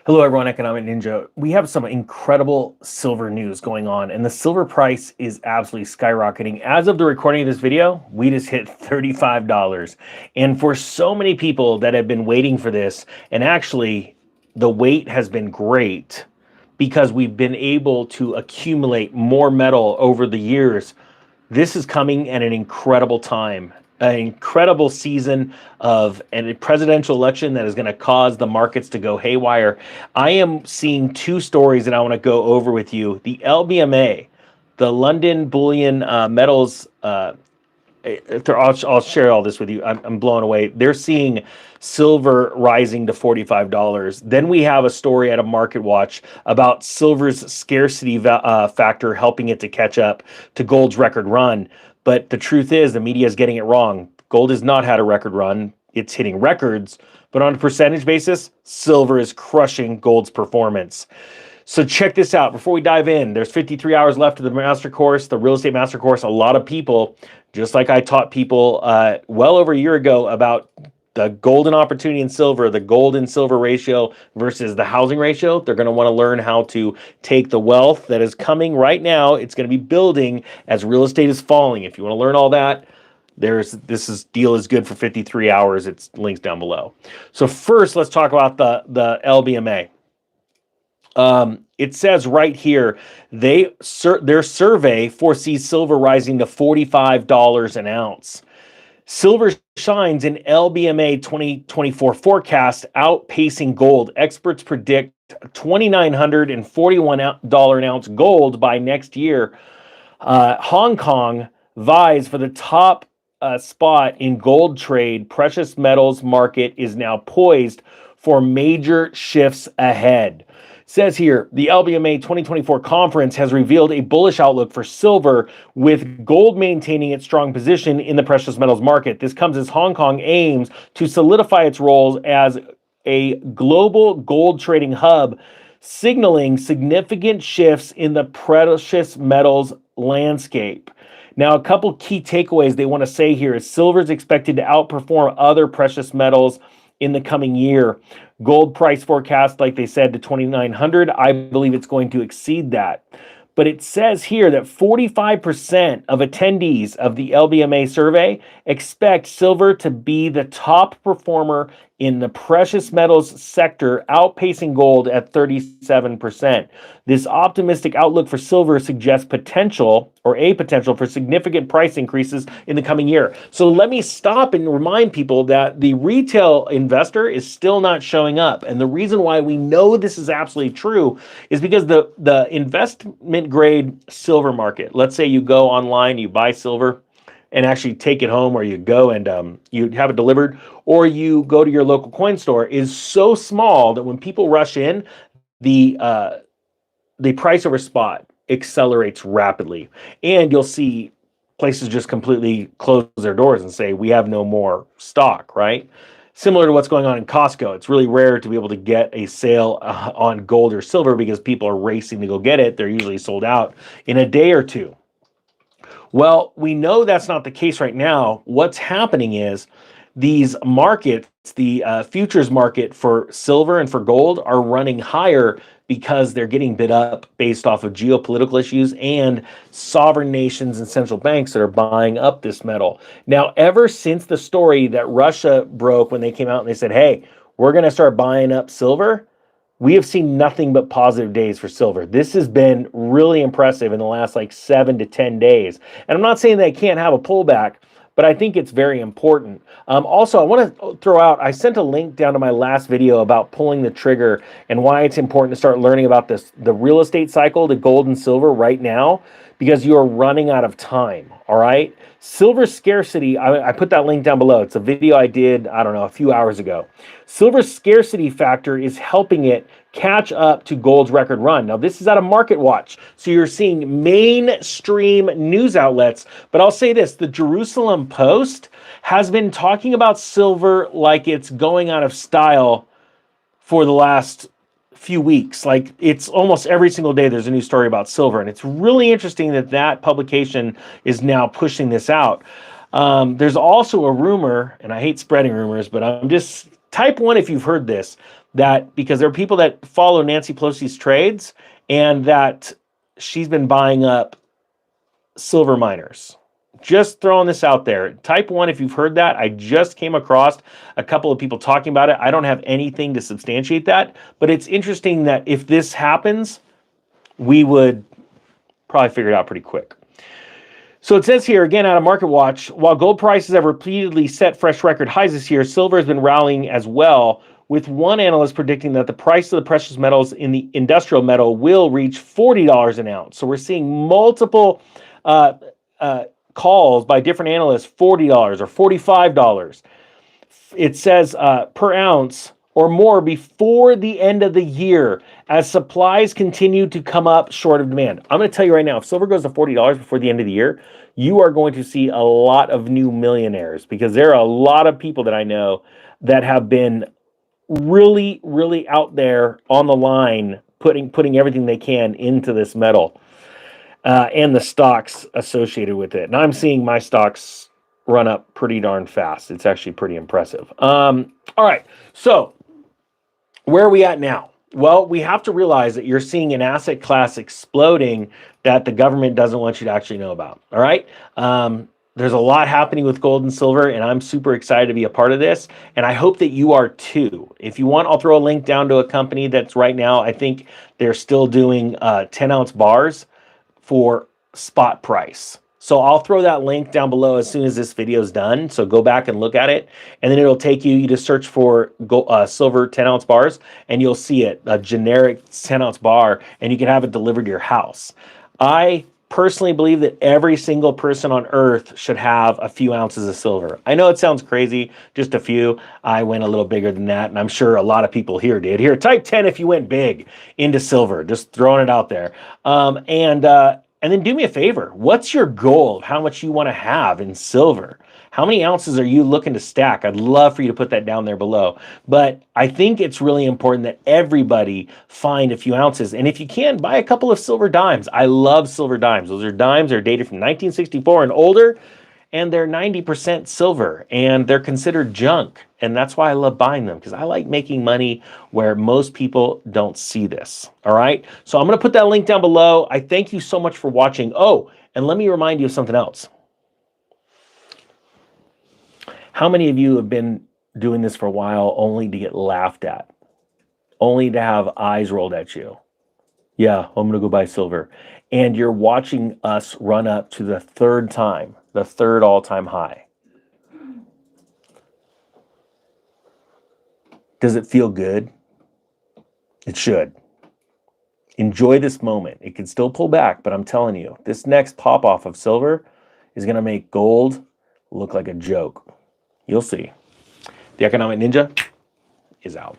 Hello, everyone, Economic Ninja. We have some incredible silver news going on, and the silver price is absolutely skyrocketing. As of the recording of this video, we just hit $35. And for so many people that have been waiting for this, and actually the wait has been great because we've been able to accumulate more metal over the years. This is coming at an incredible time, an incredible season of a presidential election that is going to cause the markets to go haywire. I am seeing two stories that I want to go over with you. The Lbma, the London Bullion Metals, I'll share all this with you. I'm blown away. They're seeing silver rising to $45. Then we have a story at a Market Watch about silver's scarcity factor helping it to catch up to gold's record run. But the truth is, the media is getting it wrong. Gold has not had a record run. It's hitting records. But on a percentage basis, silver is crushing gold's performance. So check this out. Before we dive in, there's 53 hours left of the master course, the real estate master course. A lot of people, just like I taught people well over a year ago about the golden opportunity in silver, the gold and silver ratio versus the housing ratio, they're going to want to learn how to take the wealth that is coming right now. It's going to be building as real estate is falling. If you want to learn all that, deal is good for 53 hours. It's links down below. So first, let's talk about the Lbma. It says right here, their survey foresees silver rising to $45 an ounce. Silver shines in Lbma 2024 forecast, outpacing gold. Experts predict $2,941 an ounce gold by next year. Hong Kong vies for the top spot in gold trade. Precious metals market is now poised for major shifts ahead. Says here, the Lbma 2024 conference has revealed a bullish outlook for silver, with gold maintaining its strong position in the precious metals market. This comes as Hong Kong aims to solidify its role as a global gold trading hub, signaling significant shifts in the precious metals landscape. Now, a couple key takeaways they want to say here is silver is expected to outperform other precious metals in the coming year. Gold price forecast, like they said, to 2,900. I believe it's going to exceed that. But it says here that 45% of attendees of the Lbma survey expect silver to be the top performer in the precious metals sector, outpacing gold at 37%. This optimistic outlook for silver suggests potential for significant price increases in the coming year. So let me stop and remind people that the retail investor is still not showing up. And the reason why we know this is absolutely true is because the investment grade silver market, let's say you go online, you buy silver and actually take it home, or you go and you have it delivered, or you go to your local coin store, is so small that when people rush in, the price over spot accelerates rapidly. And you'll see places just completely close their doors and say, we have no more stock, right? Similar to what's going on in Costco. It's really rare to be able to get a sale on gold or silver because people are racing to go get it. They're usually sold out in a day or two. Well, we know that's not the case right now. What's happening is these markets, the futures market for silver and for gold, are running higher because they're getting bid up based off of geopolitical issues and sovereign nations and central banks that are buying up this metal. Now, ever since the story that Russia broke when they came out and they said, hey, we're going to start buying up silver, we have seen nothing but positive days for silver. This has been really impressive in the last 7 to 10 days. And I'm not saying that it can't have a pullback, but I think it's very important. Also, I want to throw out, I sent a link down to my last video about pulling the trigger and why it's important to start learning about the real estate cycle, the gold and silver right now, because you are running out of time, all right? Silver scarcity, I put that link down below. It's a video I did, I don't know, a few hours ago. Silver scarcity factor is helping it catch up to gold's record run. Now, this is out of Market Watch, so you're seeing mainstream news outlets. But I'll say this, the Jerusalem Post has been talking about silver like it's going out of style for the last few weeks. It's almost every single day there's a new story about silver, and it's really interesting that publication is now pushing this out. There's also a rumor, and I hate spreading rumors, but I'm just type 1 if you've heard this, that because there are people that follow Nancy Pelosi's trades and that she's been buying up silver miners. Just throwing this out there. Type 1 if you've heard that. I just came across a couple of people talking about it. I don't have anything to substantiate that, but it's interesting that if this happens, we would probably figure it out pretty quick. So it says here, again, out of Market Watch, while gold prices have repeatedly set fresh record highs this year, silver has been rallying as well, with one analyst predicting that the price of the precious metals in the industrial metal will reach $40 an ounce. So we're seeing multiple calls by different analysts, $40 or $45. It says per ounce or more before the end of the year as supplies continue to come up short of demand. I'm going to tell you right now, if silver goes to $40 before the end of the year, you are going to see a lot of new millionaires, because there are a lot of people that I know that have been really, really out there on the line, putting everything they can into this metal and the stocks associated with it. And I'm seeing my stocks run up pretty darn fast. It's actually pretty impressive. All right, so where are we at now? Well, we have to realize that you're seeing an asset class exploding that the government doesn't want you to actually know about. All right. There's a lot happening with gold and silver, and I'm super excited to be a part of this. And I hope that you are too. If you want, I'll throw a link down to a company that's right now, I think they're still doing 10-ounce bars for spot price. So I'll throw that link down below as soon as this video is done. So go back and look at it, and then it'll take you just search for silver 10-ounce bars, and you'll see it, a generic 10-ounce bar, and you can have it delivered to your house. I personally believe that every single person on earth should have a few ounces of silver. I know it sounds crazy, just a few. I went a little bigger than that, and I'm sure a lot of people here did. Here, type 10 if you went big into silver, just throwing it out there. And then do me a favor. What's your goal of how much you want to have in silver? How many ounces are you looking to stack? I'd love for you to put that down there below. But I think it's really important that everybody find a few ounces. And if you can, buy a couple of silver dimes. I love silver dimes. Those are dimes. They're dated from 1964 and older, and they're 90% silver, and they're considered junk. And that's why I love buying them, because I like making money where most people don't see this. All right. So I'm going to put that link down below. I thank you so much for watching. Oh, and let me remind you of something else. How many of you have been doing this for a while only to get laughed at? Only to have eyes rolled at you? Yeah, I'm going to go buy silver. And you're watching us run up to the third all-time high. Does it feel good? It should. Enjoy this moment. It can still pull back, but I'm telling you, this next pop-off of silver is going to make gold look like a joke. You'll see. The Economic Ninja is out.